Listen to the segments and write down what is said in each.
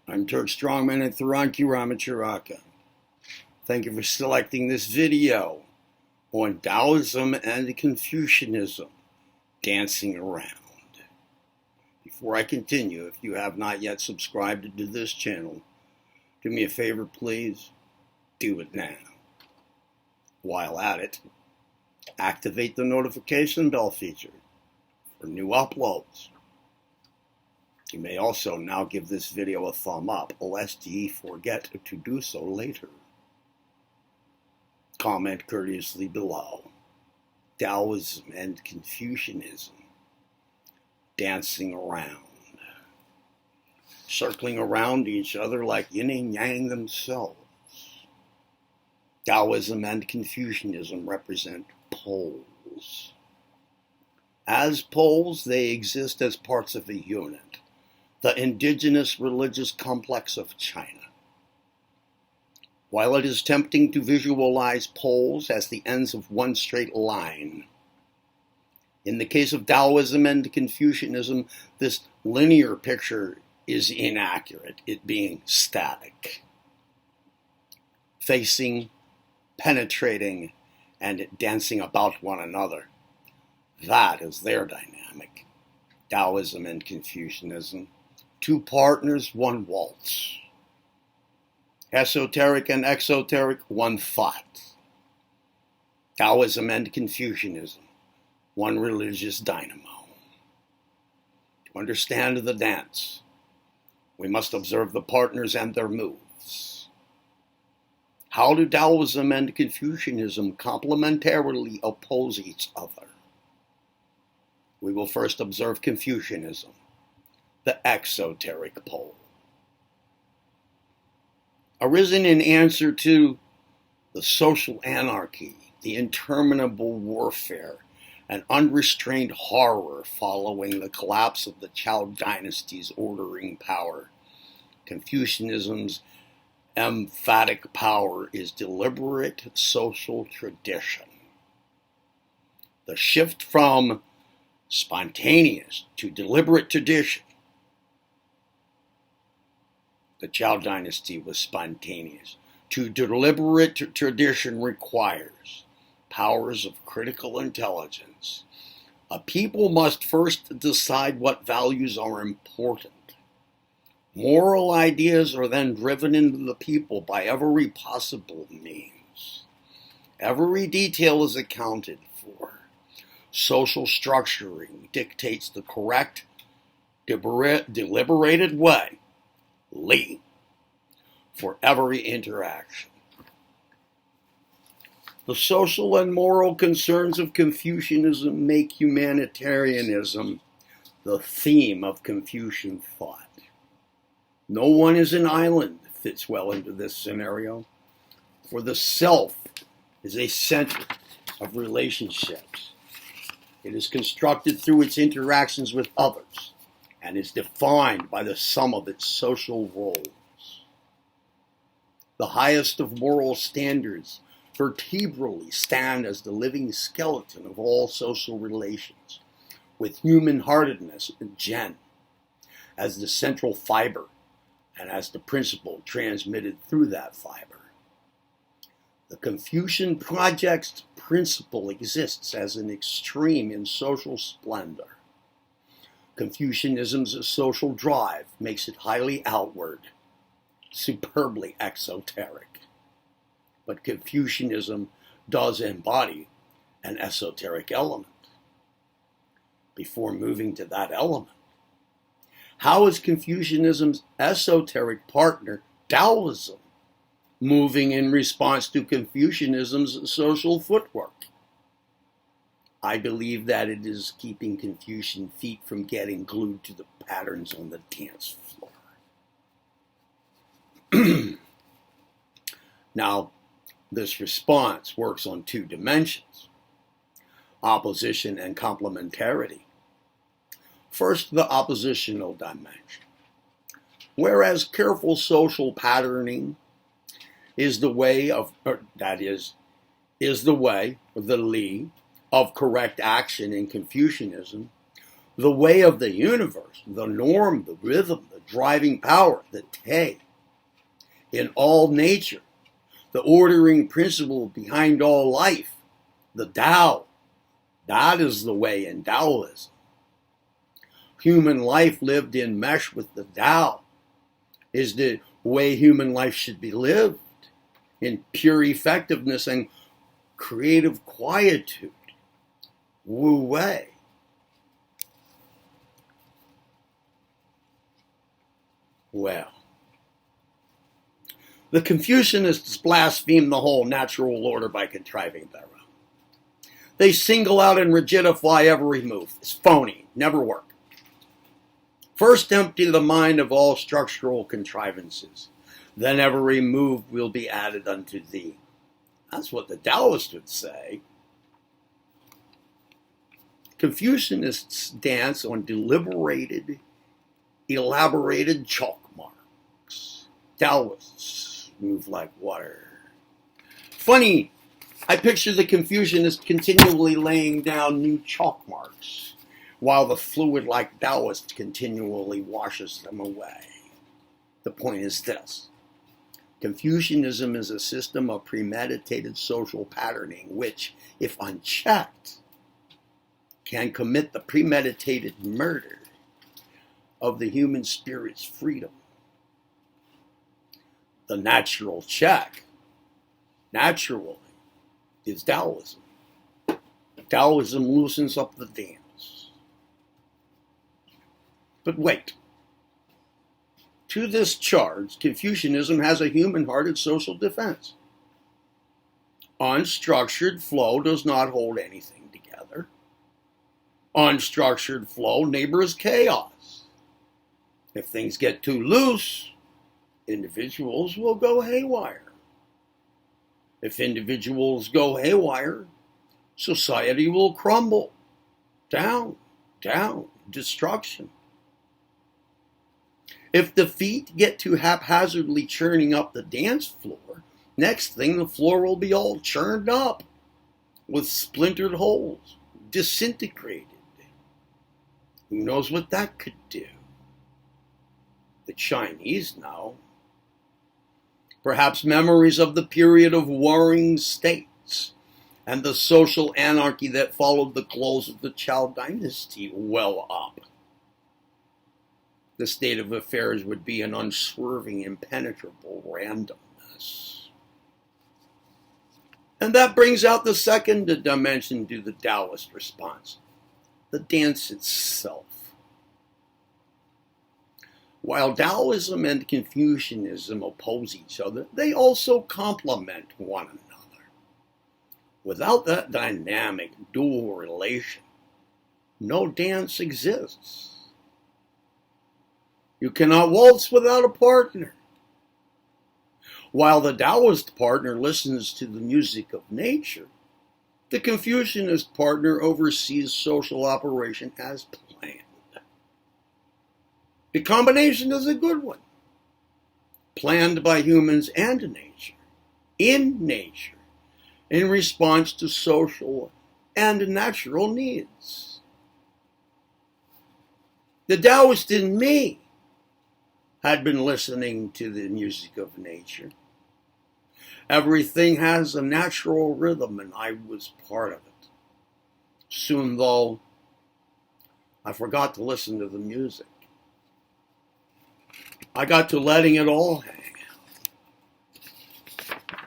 I'm Turk Strongman at Thuranki Ramacharaka. Thank you for selecting this video on Taoism and Confucianism, dancing around. Before I continue, if you have not yet subscribed to this channel, do me a favor, please. Do it now. While at it, activate the notification bell feature for new uploads. You may also now give this video a thumb up, lest ye forget to do so later. Comment courteously below. Taoism and Confucianism, dancing around, circling around each other like yin and yang themselves. Taoism and Confucianism represent poles. As poles, they exist as parts of a unit, the indigenous religious complex of China. While it is tempting to visualize poles as the ends of one straight line, in the case of Taoism and Confucianism, this linear picture is inaccurate, it being static, facing, penetrating, and dancing about one another. That is their dynamic. Taoism and Confucianism, two partners, one waltz. Esoteric and exoteric, one thought. Taoism and Confucianism, one religious dynamo. To understand the dance, we must observe the partners and their moves. How do Taoism and Confucianism complementarily oppose each other? We will first observe Confucianism, the exoteric pole. Arisen in answer to the social anarchy, the interminable warfare, and unrestrained horror following the collapse of the Zhou dynasty's ordering power, Confucianism's emphatic power is deliberate social tradition. The shift from spontaneous to deliberate tradition. The Zhou dynasty was spontaneous. To deliberate tradition requires powers of critical intelligence. A people must first decide what values are important. Moral ideas are then driven into the people by every possible means. Every detail is accounted for. Social structuring dictates the correct, deliberated way, Li, for every interaction. The social and moral concerns of Confucianism make humanitarianism the theme of Confucian thought. No one is an island fits well into this scenario, for the self is a center of relationships. It is constructed through its interactions with others and is defined by the sum of its social roles. The highest of moral standards vertebrally stand as the living skeleton of all social relations, with human-heartedness, Gen, as the central fiber and as the principle transmitted through that fiber. The Confucian project's principle exists as an extreme in social splendor. Confucianism's social drive makes it highly outward, superbly exoteric. But Confucianism does embody an esoteric element. Before moving to that element, how is Confucianism's esoteric partner, Taoism, moving in response to Confucianism's social footwork? I believe that it is keeping Confucian feet from getting glued to the patterns on the dance floor. Now, this response works on two dimensions: opposition and complementarity. First, the oppositional dimension. Whereas careful social patterning is the way of, the way, the Li, of correct action in Confucianism, the way of the universe, the norm, the rhythm, the driving power, the te, in all nature, the ordering principle behind all life, the Tao. That is the way in Taoism. Human life lived in mesh with the Tao is the way human life should be lived, in pure effectiveness and creative quietude. Wu Wei. Well, the Confucianists blaspheme the whole natural order by contriving their own. They single out and rigidify every move. It's phony, never work. First empty the mind of all structural contrivances, then every move will be added unto thee. That's what the Taoists would say. Confucianists dance on deliberated, elaborated chalk marks. Taoists move like water. Funny, I picture the Confucianists continually laying down new chalk marks, while the fluid-like Taoist continually washes them away. The point is this. Confucianism is a system of premeditated social patterning, which, if unchecked, can commit the premeditated murder of the human spirit's freedom. The natural check, naturally, is Taoism. Taoism loosens up the dance. But wait. To this charge, Confucianism has a human-hearted social defense. Unstructured flow does not hold anything together. Unstructured flow neighbors chaos. If things get too loose, individuals will go haywire. If individuals go haywire, society will crumble. Down, down, destruction. If the feet get too haphazardly churning up the dance floor, next thing the floor will be all churned up with splintered holes, disintegrated. Who knows what that could do? The Chinese know. Perhaps memories of the period of warring states and the social anarchy that followed the close of the Zhou dynasty well up. The state of affairs would be an unswerving, impenetrable randomness. And that brings out the second dimension to the Taoist response, the dance itself. While Taoism and Confucianism oppose each other, they also complement one another. Without that dynamic dual relation, no dance exists. You cannot waltz without a partner. While the Taoist partner listens to the music of nature, the Confucianist partner oversees social operation as planned. The combination is a good one, planned by humans and nature, in nature, in response to social and natural needs. The Taoist in me had been listening to the music of nature. Everything has a natural rhythm, and I was part of it. Soon, though, I forgot to listen to the music. I got to letting it all hang out.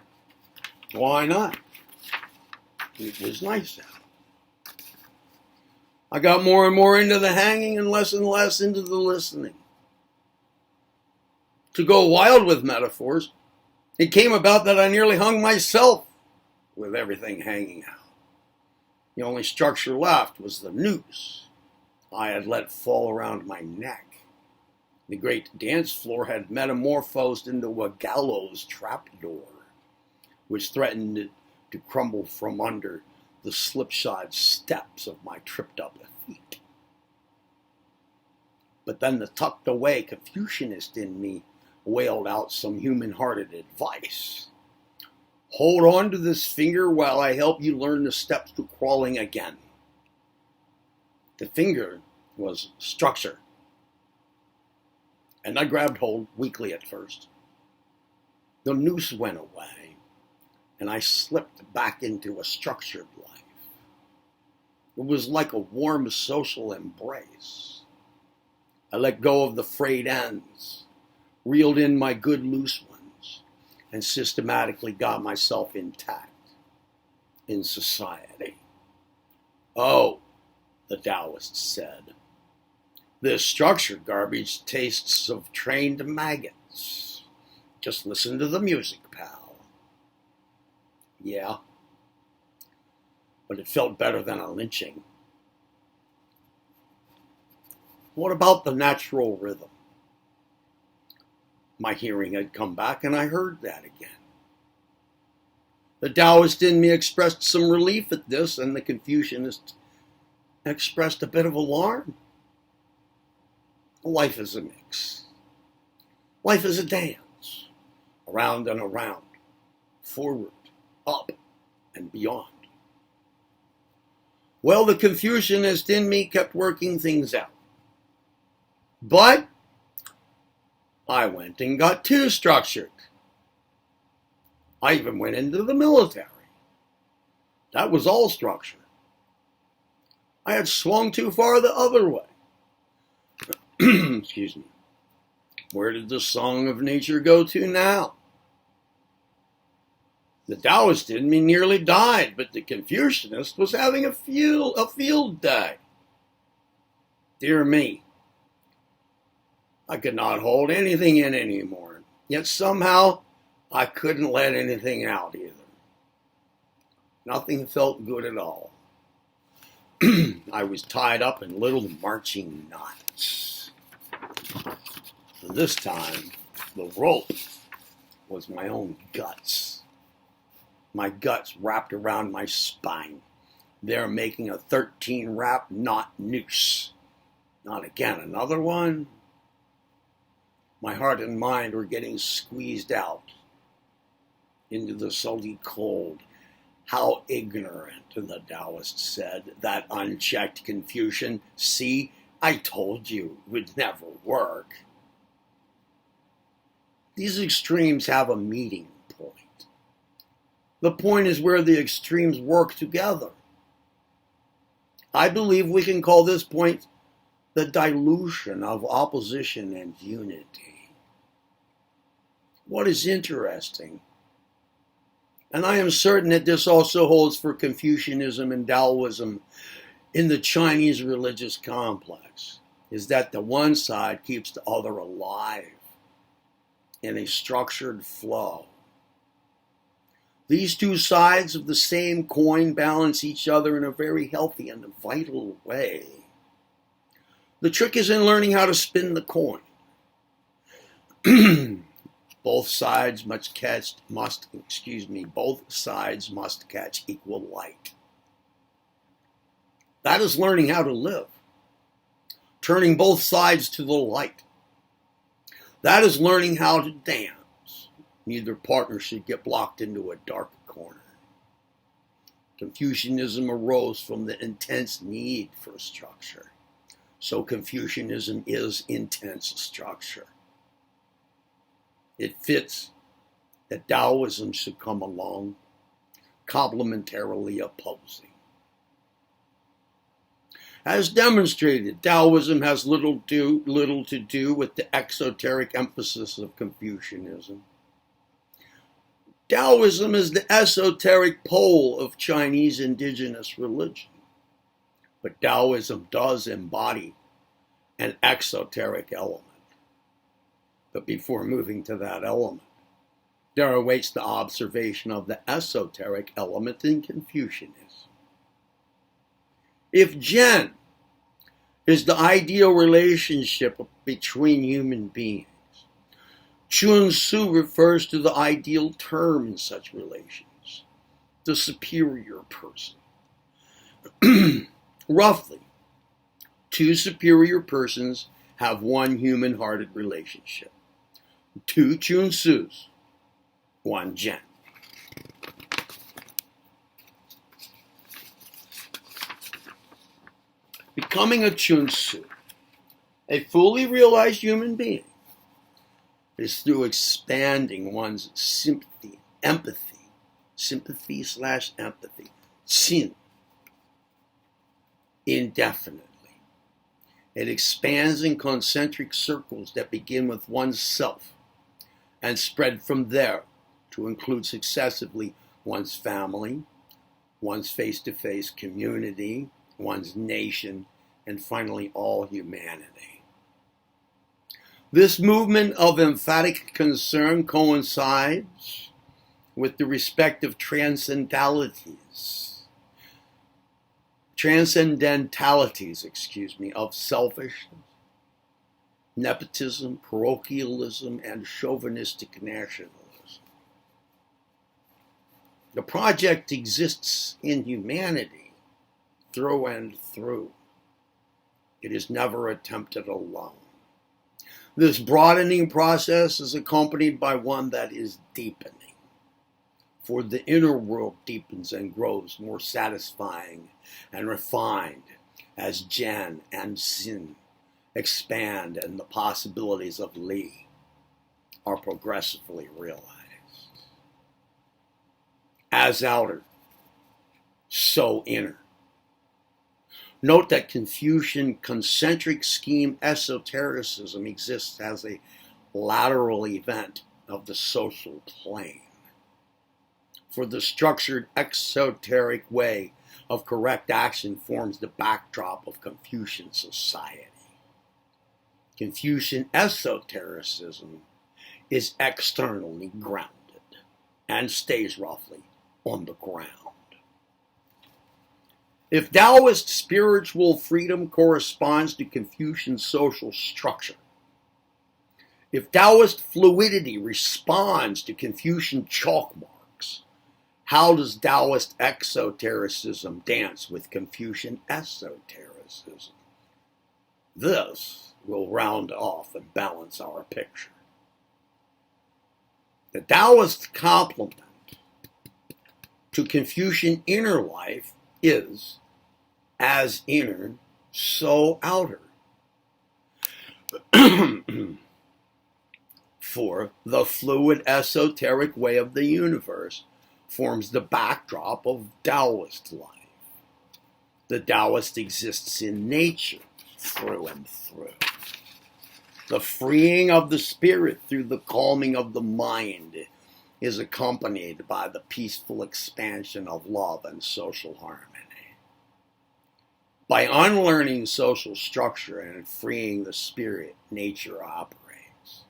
Why not? It was nice out. I got more and more into the hanging and less into the listening. To go wild with metaphors, it came about that I nearly hung myself with everything hanging out. The only structure left was the noose I had let fall around my neck. The great dance floor had metamorphosed into a gallows trapdoor, which threatened to crumble from under the slipshod steps of my tripped-up feet. But then the tucked-away Confucianist in me wailed out some human-hearted advice. Hold on to this finger while I help you learn the steps to crawling again. The finger was structure. And I grabbed hold weakly at first. The noose went away, and I slipped back into a structured life. It was like a warm social embrace. I let go of the frayed ends, reeled in my good loose ones, and systematically got myself intact in society. Oh, the Taoists said, this structured garbage tastes of trained maggots. Just listen to the music, pal. Yeah, but it felt better than a lynching. What about the natural rhythm? My hearing had come back, and I heard that again. The Taoist in me expressed some relief at this, and the Confucianist expressed a bit of alarm. Life is a mix. Life is a dance, around and around, forward, up, and beyond. Well, the Confucianist in me kept working things out. But I went and got too structured. I even went into the military. That was all structure. I had swung too far the other way. Excuse me. Where did the song of nature go to now? The Taoist in me nearly died, but the Confucianist was having a field day. Dear me. I could not hold anything in anymore. Yet somehow I couldn't let anything out either. Nothing felt good at all. I was tied up in little marching knots. This time, the rope was my own guts. My guts wrapped around my spine. They're making a 13-wrap knot noose. Not again, another one. My heart and mind were getting squeezed out into the salty cold. How ignorant, the Taoist said, that unchecked Confucian. See, I told you it would never work. These extremes have a meeting point. The point is where the extremes work together. I believe we can call this point the dilution of opposition and unity. What is interesting, and I am certain that this also holds for Confucianism and Taoism in the Chinese religious complex, is that the one side keeps the other alive in a structured flow. These two sides of the same coin balance each other in a very healthy and vital way. The trick is in learning how to spin the coin. Both sides must catch equal light. That is learning how to live. Turning both sides to the light. That is learning how to dance. Neither partner should get blocked into a dark corner. Confucianism arose from the intense need for structure. So Confucianism is intense structure. It fits that Taoism should come along, complementarily opposing. As demonstrated, Taoism has little to do with the exoteric emphasis of Confucianism. Taoism is the esoteric pole of Chinese indigenous religion. But Taoism does embody an exoteric element. But before moving to that element, there awaits the observation of the esoteric element in Confucianism. If Zhen is the ideal relationship between human beings, Chun Tzu refers to the ideal term in such relations, the superior person. Roughly, two superior persons have one human-hearted relationship. Two Chun Tzus, one Zhen. Becoming a chunsu, a fully realized human being, is through expanding one's sympathy, empathy, sympathy/empathy, sin, indefinitely. It expands in concentric circles that begin with one's self and spread from there to include successively one's family, one's face-to-face community, one's nation, and finally all humanity. This movement of emphatic concern coincides with the respective transcendentalities, of selfishness, nepotism, parochialism, and chauvinistic nationalism. The project exists in humanity through and through. It is never attempted alone. This broadening process is accompanied by one that is deepening, for the inner world deepens and grows more satisfying and refined as Jen and Sin expand and the possibilities of Li are progressively realized. As outer, so inner. Note that Confucian concentric scheme esotericism exists as a lateral event of the social plane. For the structured exoteric way of correct action forms the backdrop of Confucian society. Confucian esotericism is externally grounded and stays roughly on the ground. If Taoist spiritual freedom corresponds to Confucian social structure, if Taoist fluidity responds to Confucian chalk marks, how does Taoist exotericism dance with Confucian esotericism? This will round off and balance our picture. The Taoist complement to Confucian inner life is, as inner, so outer. For the fluid esoteric way of the universe forms the backdrop of Taoist life. The Taoist exists in nature through and through. The freeing of the spirit through the calming of the mind is accompanied by the peaceful expansion of love and social harmony. By unlearning social structure and freeing the spirit, nature operates.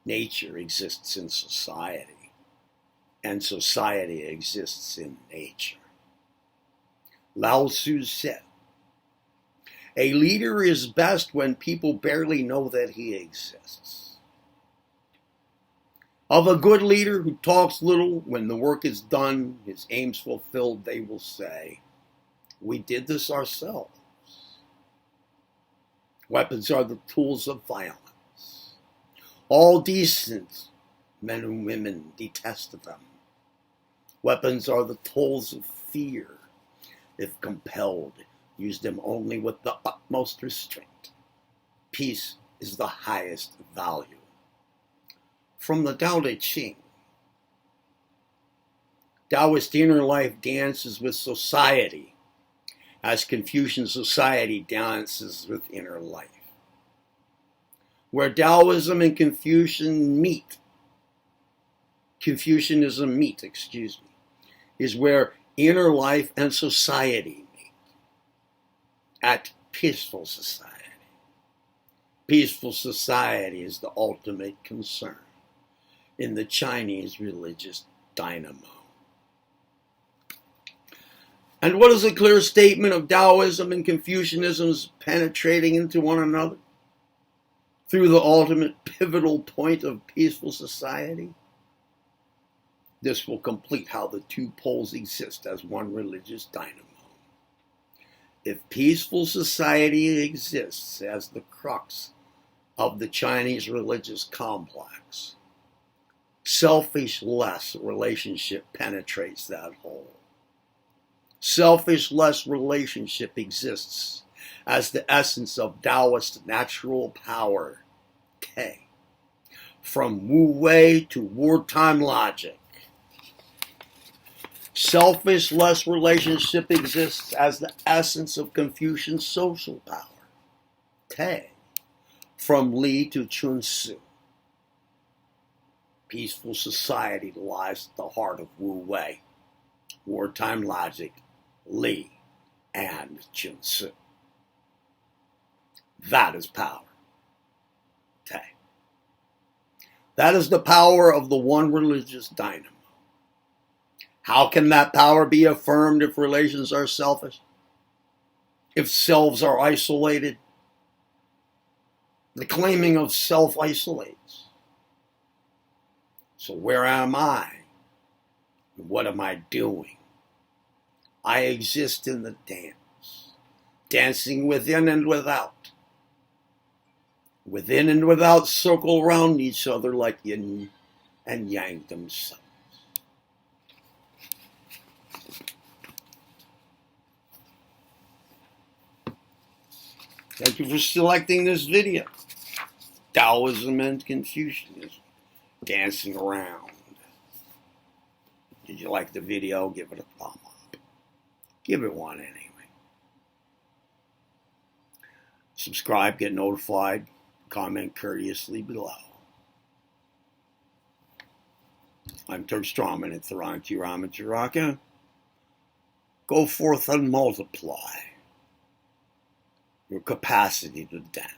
Nature exists in society, and society exists in nature. Lao Tzu said, "A leader is best when people barely know that he exists." Of a good leader who talks little, when the work is done, his aims fulfilled, they will say, "We did this ourselves." Weapons are the tools of violence. All decent men and women detest them. Weapons are the tools of fear. If compelled, use them only with the utmost restraint. Peace is the highest value. From the Tao Te Ching, Taoist inner life dances with society, as Confucian society dances with inner life. Where Taoism and Confucianism meet, is where inner life and society meet, at peaceful society. Peaceful society is the ultimate concern in the Chinese religious dynamo. And what is a clear statement of Taoism and Confucianism's penetrating into one another through the ultimate pivotal point of peaceful society? This will complete how the two poles exist as one religious dynamo. If peaceful society exists as the crux of the Chinese religious complex, selfish-less relationship penetrates that whole. Selfish-less relationship exists as the essence of Taoist natural power, Te. From Wu Wei to wartime logic. Selfish less relationship exists as the essence of Confucian social power, Te. From Li to Chun Tzu. Peaceful society lies at the heart of Wu Wei, wartime logic, Li, and Chun Tzu. That is power, Te. That is the power of the one religious dynamo. How can that power be affirmed if relations are selfish? If selves are isolated? The claiming of self isolates. So where am I? What am I doing? I exist in the dance, dancing within and without. Within and without circle round each other like yin and yang themselves. Thank you for selecting this video. Taoism and Confucianism. Dancing around. Did you like the video? Give it a thumb up. Give it one anyway. Subscribe, get notified, comment courteously below. I'm Turk Strawman at Tharanki Ramacharaka. Go forth and multiply your capacity to dance.